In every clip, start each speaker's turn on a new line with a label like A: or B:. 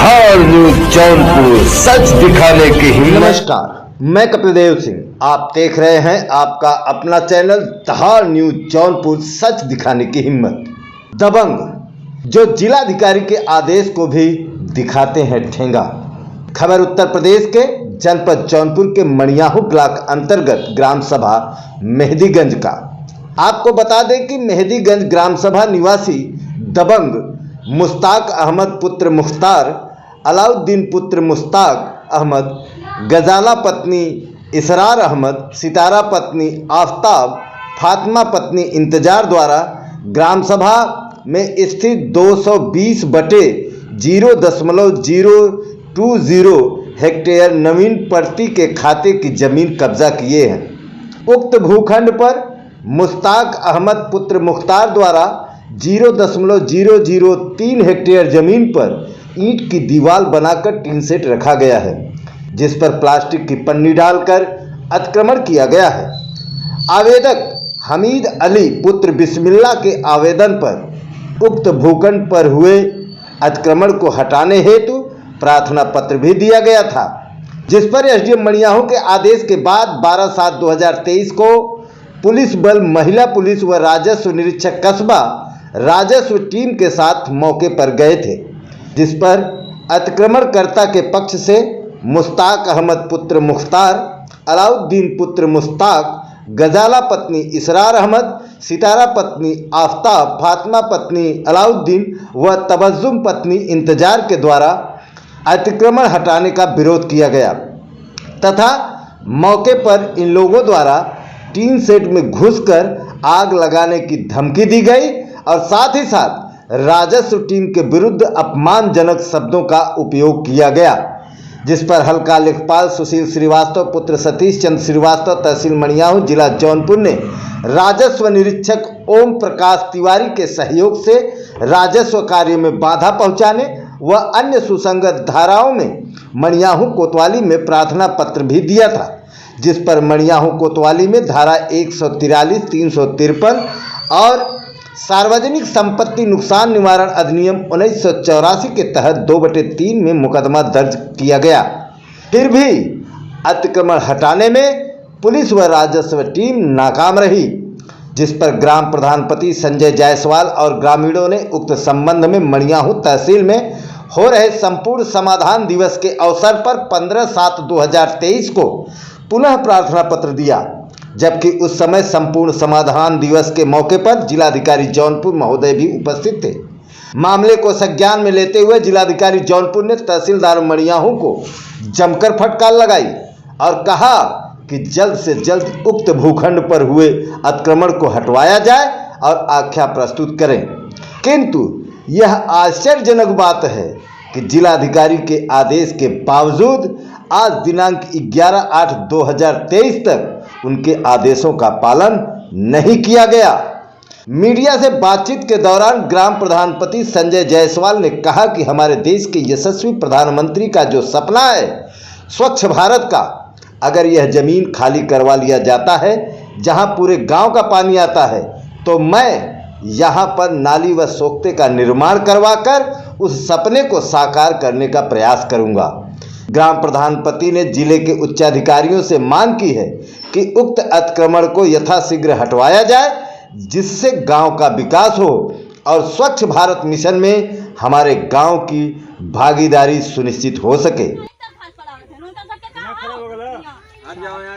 A: धार news Jaunpur, सच दिखाने की हिम्मत।
B: नमस्कार, मैं कपिल देव सिंह, आप देख रहे हैं आपका अपना चैनल धार न्यूज जौनपुर, सच दिखाने की हिम्मत। दबंग जो जिलाधिकारी के आदेश को भी दिखाते हैं ठेंगा। खबर उत्तर प्रदेश के जनपद जौनपुर के मणियाहू ब्लॉक अंतर्गत ग्राम सभा मेहदीगंज का। आपको बता दें कि मेहदीगंज ग्राम सभा निवासी दबंग मुश्ताक अहमद पुत्र मुख्तार, अलाउद्दीन पुत्र मुश्ताक अहमद, गजाला पत्नी इसरार अहमद, सितारा पत्नी आफ्ताब, फातिमा पत्नी इंतजार द्वारा ग्राम सभा में स्थित 220/0.020 हेक्टेयर नवीन प्रति के खाते की जमीन कब्जा किए हैं। उक्त भूखंड पर मुश्ताक अहमद पुत्र मुख्तार द्वारा 0.003 हेक्टेयर जमीन पर ईंट की दीवार बनाकर टीन सेट रखा गया है, जिस पर प्लास्टिक की पन्नी डालकर अतिक्रमण किया गया है। आवेदक हमीद अली पुत्र बिस्मिल्लाह के आवेदन पर उक्त भूखंड पर हुए अतिक्रमण को हटाने हेतु प्रार्थना पत्र भी दिया गया था, जिस पर एसडीएम मणियाहू के आदेश के बाद 12/7/2023 को पुलिस बल, महिला पुलिस व राजस्व निरीक्षक कस्बा राजस्व टीम के साथ मौके पर गए थे, जिस पर अतिक्रमणकर्ता के पक्ष से मुश्ताक अहमद पुत्र मुख्तार, अलाउद्दीन पुत्र मुश्ताक, गजाला पत्नी इसरार अहमद, सितारा पत्नी आफ्ताब, फातिमा पत्नी अलाउद्दीन व तबस्सुम पत्नी इंतजार के द्वारा अतिक्रमण हटाने का विरोध किया गया तथा मौके पर इन लोगों द्वारा टीन सेट में घुसकर आग लगाने की धमकी दी गई और साथ ही साथ राजस्व टीम के विरुद्ध अपमानजनक शब्दों का उपयोग किया गया, जिस पर हल्का लेखपाल सुशील श्रीवास्तव पुत्र सतीश चंद्र श्रीवास्तव, तहसील मणियाहू, जिला जौनपुर ने राजस्व निरीक्षक ओम प्रकाश तिवारी के सहयोग से राजस्व कार्य में बाधा पहुंचाने व अन्य सुसंगत धाराओं में मणियाहू कोतवाली में प्रार्थना पत्र भी दिया था, जिस पर मणियाहू कोतवाली में धारा 143, 353 और सार्वजनिक संपत्ति नुकसान निवारण अधिनियम 1984 के तहत 2/3 में मुकदमा दर्ज किया गया। फिर भी अतिक्रमण हटाने में पुलिस व राजस्व टीम नाकाम रही, जिस पर ग्राम प्रधानपति संजय जायसवाल और ग्रामीणों ने उक्त संबंध में मणियाहू तहसील में हो रहे संपूर्ण समाधान दिवस के अवसर पर 15/7/2023 को पुनः प्रार्थना पत्र दिया, जबकि उस समय संपूर्ण समाधान दिवस के मौके पर जिलाधिकारी जौनपुर महोदय भी उपस्थित थे। मामले को संज्ञान में लेते हुए जिलाधिकारी जौनपुर ने तहसीलदार मणियाहू को जमकर फटकार लगाई और कहा कि जल्द से जल्द उक्त भूखंड पर हुए अतिक्रमण को हटवाया जाए और आख्या प्रस्तुत करें। किंतु यह आश्चर्यजनक बात है कि जिलाधिकारी के आदेश के बावजूद आज दिनांक 11/8/2023 तक उनके आदेशों का पालन नहीं किया गया। मीडिया से बातचीत के दौरान ग्राम प्रधानपति संजय जायसवाल ने कहा कि हमारे देश के यशस्वी प्रधानमंत्री का जो सपना है स्वच्छ भारत का, अगर यह जमीन खाली करवा लिया जाता है जहां पूरे गांव का पानी आता है, तो मैं यहां पर नाली व सोख्ते का निर्माण करवाकर उस सपने को साकार करने का प्रयास करूंगा। ग्राम प्रधानपति ने जिले के उच्चाधिकारियों से मांग की है कि उक्त अतिक्रमण को यथाशीघ्र हटवाया जाए, जिससे गांव का विकास हो और स्वच्छ भारत मिशन में हमारे गांव की भागीदारी सुनिश्चित हो सके।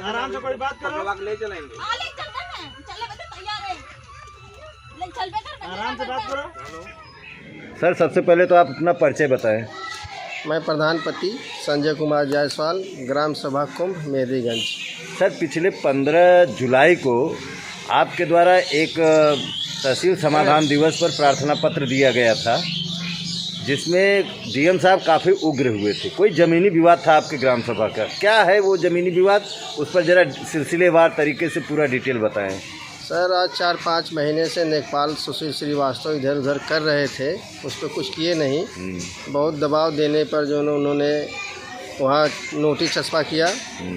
C: आराम से कोई बात करो, ले चलेंगे। आराम से बात करो।
A: सर, सबसे पहले तो आप अपना परिचय बताएं।
D: मैं प्रधानपति संजय कुमार जायसवाल, ग्राम सभा कुंभ मेहदीगंज।
A: सर, पिछले 15 जुलाई को आपके द्वारा एक तहसील समाधान दिवस पर प्रार्थना पत्र दिया गया था, जिसमें डीएम साहब काफ़ी उग्र हुए थे। कोई ज़मीनी विवाद था आपके ग्राम सभा का, क्या है वो ज़मीनी विवाद, उस पर ज़रा सिलसिलेवार तरीके से पूरा डिटेल बताएं।
D: सर, आज 4-5 महीने से लेखपाल सुशील श्रीवास्तव इधर उधर कर रहे थे, उस पर कुछ किए नहीं। बहुत दबाव देने पर जो उन्होंने वहाँ नोटिस छपा किया,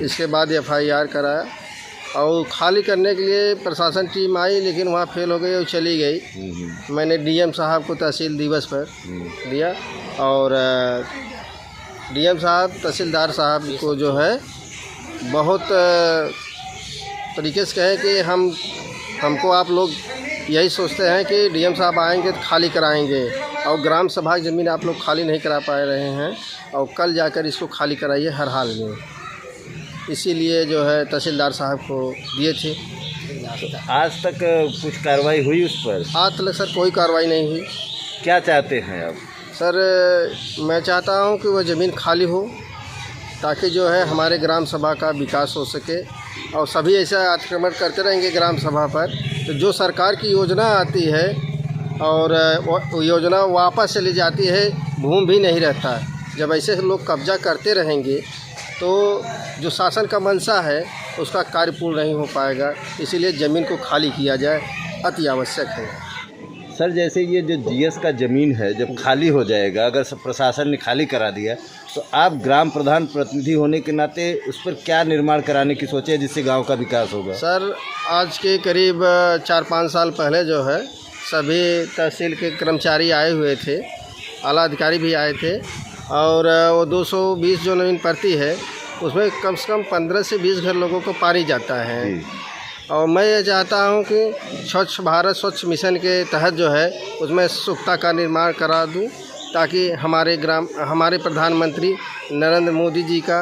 D: इसके बाद FIR कराया और खाली करने के लिए प्रशासन टीम आई, लेकिन वहाँ फेल हो गई और चली गई। मैंने डीएम साहब को तहसील दिवस पर दिया और डीएम साहब तहसीलदार साहब को जो है बहुत तरीके से कहें कि हमको आप लोग यही सोचते हैं कि डीएम साहब आएंगे तो खाली कराएंगे, और ग्राम सभा की ज़मीन आप लोग खाली नहीं करा पा रहे हैं, और कल जाकर इसको खाली कराइए हर हाल में। इसीलिए जो है तहसीलदार साहब को दिए थे।
A: आज तक कुछ कार्रवाई हुई उस पर?
D: आज तक सर कोई कार्रवाई नहीं हुई।
A: क्या चाहते हैं आप?
D: सर मैं चाहता हूं कि वह ज़मीन खाली हो, ताकि जो है हमारे ग्राम सभा का विकास हो सके, और सभी ऐसा अतिक्रमण करते रहेंगे ग्राम सभा पर तो जो सरकार की योजना आती है और वो योजना वापस चली जाती है, भूमि भी नहीं रहता। जब ऐसे लोग कब्जा करते रहेंगे तो जो शासन का मंशा है उसका कार्य पूर्ण नहीं हो पाएगा। इसीलिए ज़मीन को खाली किया जाए, अति आवश्यक है।
A: सर जैसे ये जो जीएस का ज़मीन है जब खाली हो जाएगा, अगर सब प्रशासन ने खाली करा दिया, तो आप ग्राम प्रधान प्रतिनिधि होने के नाते उस पर क्या निर्माण कराने की सोचे जिससे गांव का विकास होगा? सर
D: आज के करीब 4-5 साल पहले जो है सभी तहसील के कर्मचारी आए हुए थे, आला अधिकारी भी आए थे, और वो 220 जो ज़मीन पड़ती है उसमें कम से कम 15 से 20 घर लोगों को पानी जाता है। और मैं ये चाहता हूँ कि स्वच्छ भारत स्वच्छ मिशन के तहत जो है उसमें सुख्ता का निर्माण करा दूँ, ताकि हमारे प्रधानमंत्री नरेंद्र मोदी जी का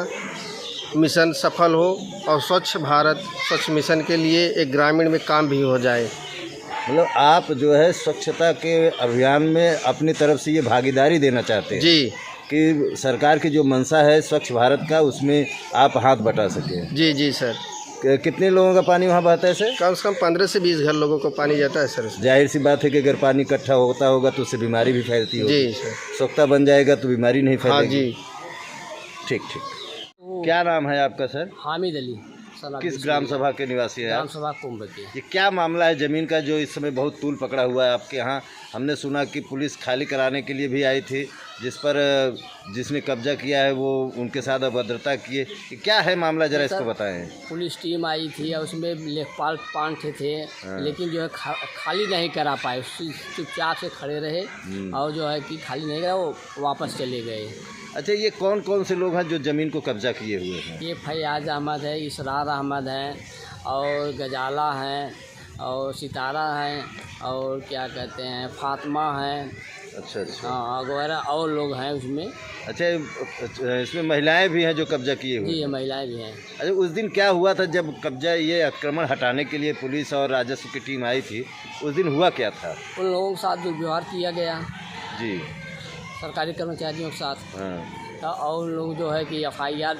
D: मिशन सफल हो और स्वच्छ भारत स्वच्छ मिशन के लिए एक ग्रामीण में काम भी हो जाए।
A: मतलब आप जो है स्वच्छता के अभियान में अपनी तरफ से ये भागीदारी देना चाहते हैं
D: जी,
A: कि सरकार की जो मंशा है स्वच्छ भारत का, उसमें आप हाथ बटा सकें।
D: जी जी सर।
A: कितने लोगों का पानी वहाँ बहता है सर?
D: कम से कम 15 से 20 घर लोगों को पानी जाता है सर।
A: जाहिर सी बात है कि अगर पानी इकट्ठा होता होगा तो उससे बीमारी भी फैलती होगी।
D: जी सर।
A: स्वच्छता बन जाएगा तो बीमारी नहीं फैलेगी।
D: हाँ जी।
A: ठीक ठीक। क्या नाम है आपका सर?
E: हामिद अली।
A: किस ग्राम सभा के निवासी हैं?
E: ग्राम सभा कुंभ के।
A: ये क्या मामला है ज़मीन का जो इस समय बहुत तूल पकड़ा हुआ है आपके यहाँ? हमने सुना कि पुलिस खाली कराने के लिए भी आई थी, जिस पर जिसने कब्जा किया है वो उनके साथ अभद्रता किए। कि क्या है मामला, जरा इसको बताएं।
E: पुलिस टीम आई थी और उसमें लेखपाल 5 थे, लेकिन जो है खाली नहीं करा पाए, चुपचाप से खड़े रहे और जो है कि खाली नहीं करा, वो वापस चले गए।
A: अच्छा, ये कौन कौन से लोग हैं जो ज़मीन को कब्जा किए हुए हैं?
E: ये फैयाज अहमद है, इसरार अहमद हैं, और गजाला हैं, और सितारा हैं, और क्या कहते हैं फातिमा हैं।
A: अच्छा अच्छा।
E: हाँ, वगैरह और लोग हैं उसमें।
A: अच्छा, इसमें महिलाएं भी हैं जो कब्जा किए हुए?
E: जी, ये महिलाएं भी हैं।
A: अच्छा, उस दिन क्या हुआ था जब कब्जा ये अतिक्रमण हटाने के लिए पुलिस और राजस्व की टीम आई थी? उस दिन हुआ क्या था?
E: उन लोगों के साथ दुर्व्यवहार किया गया
A: जी,
E: सरकारी कर्मचारियों के साथ।
A: हाँ।
E: और लोग जो है कि FIR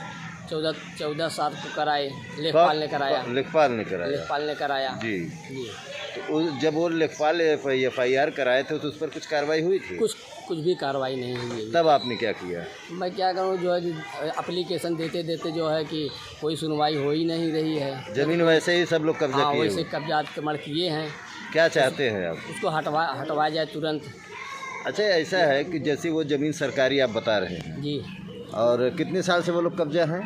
E: 14 साल को कराए, लेखपाल ने कराया।
A: लेखपाल ने कराया?
E: लेखपाल ने कराया
A: जी।
E: जी।
A: तो जब वो लेखपाल FIR कराए थे तो उस पर कुछ कार्रवाई हुई थी?
E: कुछ भी कार्रवाई नहीं हुई है।
A: तब आपने क्या किया?
E: मैं क्या करूं, जो है एप्लीकेशन देते देते जो है कि कोई सुनवाई हो ही नहीं रही है।
A: ज़मीन वैसे ही सब लोग कब्जा
E: हाँ,
A: किए
E: वैसे
A: हुए।
E: कब्जा अतिक्रमण किए हैं।
A: क्या चाहते हैं आप?
E: उसको हटवाया जाए तुरंत।
A: अच्छा, ऐसा है कि जैसे वो ज़मीन सरकारी आप बता रहे हैं,
E: जी।
A: और कितने साल से वो लोग कब्जा हैं?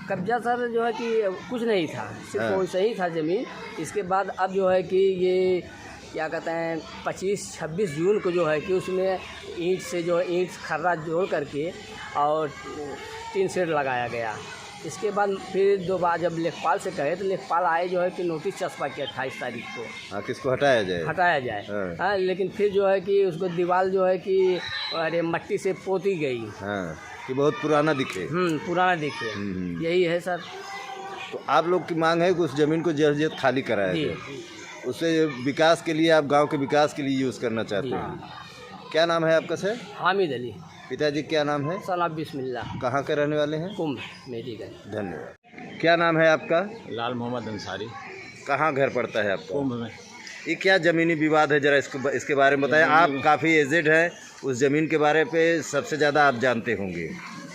E: कब्जा सर जो है कि कुछ नहीं था, सिर्फ
A: हाँ।
E: वैसे ही था ज़मीन। इसके बाद अब जो है कि ये क्या कहते हैं 25-26 जून को जो है कि उसमें ईंट से जो ईंट खर्रा जोड़ करके और टीन शेड लगाया गया। इसके बाद फिर 2 बार जब लेखपाल से कहे तो लेखपाल आए जो है कि नोटिस चस्पा किया 28 तारीख को।
A: हाँ, किसको हटाया जाए?
E: हटाया जाए।
A: हाँ।
E: हाँ, लेकिन फिर जो है कि उसको दीवार जो है कि अरे मट्टी से पोती गई।
A: हाँ, कि बहुत पुराना दिखे।
E: पुराना दिखे। यही है सर।
A: तो आप लोग की मांग है कि उस ज़मीन को जल्द से जल्द खाली कराया
E: जी।
A: जाए, उससे विकास के लिए, आप गांव के विकास के लिए यूज़ करना चाहते हैं। क्या नाम है आपका सर?
E: हामिद अली।
A: पिताजी क्या नाम है?
E: सलाम बिस्मिल्लाह।
A: कहाँ के रहने वाले हैं?
E: कुंभ मेरीगंज।
A: धन्यवाद। क्या नाम है आपका?
F: लाल मोहम्मद अंसारी।
A: कहाँ घर पड़ता है आपका?
F: कुंभ में।
A: ये क्या ज़मीनी विवाद है, जरा इसके बारे में बताएं। आप काफ़ी एजेड हैं, उस ज़मीन के बारे पे सबसे ज़्यादा आप जानते होंगे।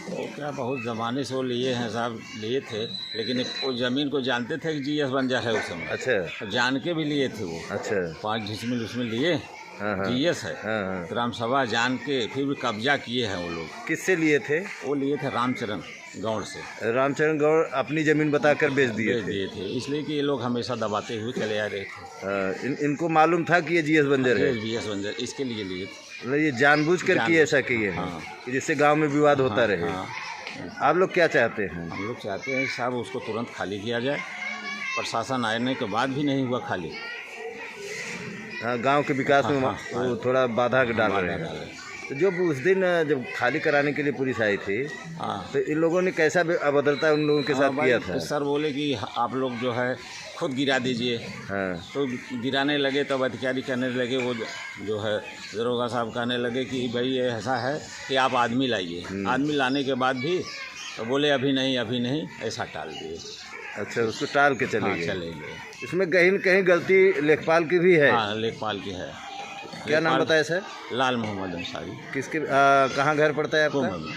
F: वो क्या बहुत ज़माने से वो लिए हैं साहब, लिए थे, लेकिन वो ज़मीन को जानते थे कि GS बन जाए उस समय।
A: अच्छा।
F: जान के भी लिए थे वो।
A: अच्छा।
F: 5 डिसमिल उसमें लिए।
A: हाँ हाँ।
F: GS है।
A: हाँ हाँ।
F: ग्राम सभा जान के फिर भी कब्जा किए हैं वो लोग।
A: किससे लिए थे?
F: वो लिए थे रामचरण गौड़ से।
A: रामचरण गौड़ अपनी ज़मीन बताकर बेच दिए थे।
F: इसलिए कि ये लोग हमेशा दबाते हुए चले आ रहे थे।
A: इनको मालूम था कि ये GS बंजर है?
F: GS बंजर, इसके लिए लिए थे।
A: मतलब ये जानबूझ कर किए ऐसा किए हैं
F: हाँ।
A: कि जिससे गांव में विवाद होता रहे।
F: हाँ।
A: आप लोग क्या चाहते हैं?
F: हम लोग चाहते हैं साहब उसको तुरंत खाली किया जाए। प्रशासन आने के बाद भी नहीं हुआ खाली।
A: हाँ, गांव के विकास में
F: हाँ,
A: वो थोड़ा बाधा डाल
F: बाधा
A: रहे हैं।
F: डाले।
A: तो जब उस दिन जब खाली कराने के लिए पुलिस आई थी,
F: हाँ
A: तो इन लोगों ने कैसा अभद्रता उन लोगों के साथ
F: हाँ,
A: किया
F: भाई,
A: था?
F: सर बोले कि आप लोग जो है खुद गिरा दीजिए।
A: हाँ,
F: तो गिराने लगे तब अधिकारी कहने लगे, वो जो है दरोगा साहब कहने लगे कि भाई ये ऐसा है कि आप आदमी लाइए। आदमी लाने के बाद भी तो बोले अभी नहीं, ऐसा टाल दिए।
A: अच्छा, उसको टाल के चले
F: हाँ,
A: गए।
F: चले गए।
A: इसमें कहीं न कहीं गलती लेखपाल की भी है।
F: हाँ, लेखपाल की है।
A: क्या नाम
F: लेखपाल
A: बताया सर?
F: लाल मोहम्मद अंसारी।
A: किसके कहाँ घर पड़ता है आपका?
F: कुंभ में।